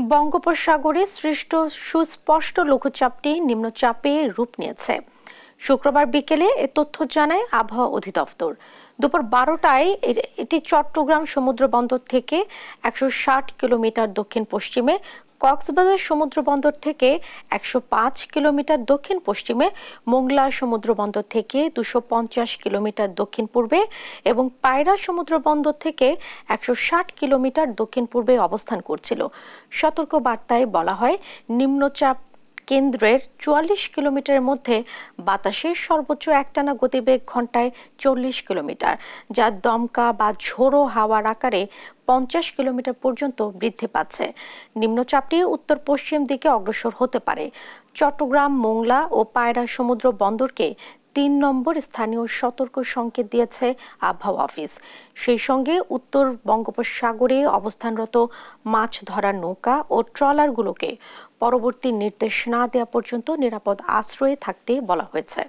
বঙ্গোপসাগরে সৃষ্ট সুস্পষ্ট লঘুচাপটি নিম্নচাপে রূপ নিয়েছে। শুক্রবার বিকেলে এ তথ্য জানায় আবহাওয়া অধিদপ্তর। দুপুর 12টায় এটি চট্টগ্রাম সমুদ্র বন্দর থেকে 160 কিলোমিটার দক্ষিণ পশ্চিমে, কক্সবাজার সমুদ্র বন্দর থেকে 105 কিলোমিটার দক্ষিণ পশ্চিমে, মোংলা সমুদ্র বন্দর থেকে 250 কিলোমিটার দক্ষিণ পূর্বে এবং পায়রা সমুদ্র বন্দর থেকে 160 কিলোমিটার দক্ষিণ পূর্বে অবস্থান করছিল। সতর্ক বার্তায় বলা হয়, নিম্নচাপ কেন্দ্রের 44 কিলোমিটারের মধ্যে বাতাসের সর্বোচ্চ একটানা গতিবেগ ঘন্টায় 40 কিলোমিটার, যা দমকা বা ঝোড়ো হাওয়ার আকারে 50 কিলোমিটার পর্যন্ত বৃদ্ধি পাচ্ছে। নিম্নচাপটি উত্তর পশ্চিম দিকে অগ্রসর হতে পারে। চট্টগ্রাম, মোংলা ও পায়রা সমুদ্র বন্দরকে 3 নম্বর স্থানীয় সতর্ক সংকেত দিয়েছে আবহাওয়া অফিস। সেই সঙ্গে উত্তর বঙ্গোপসাগরে অবস্থানরত মাছ ধরার নৌকা ও ট্রলারগুলোকে পরবর্তী নির্দেশ না দেওয়া পর্যন্ত নিরাপদ আশ্রয়ে থাকতে বলা হয়েছে।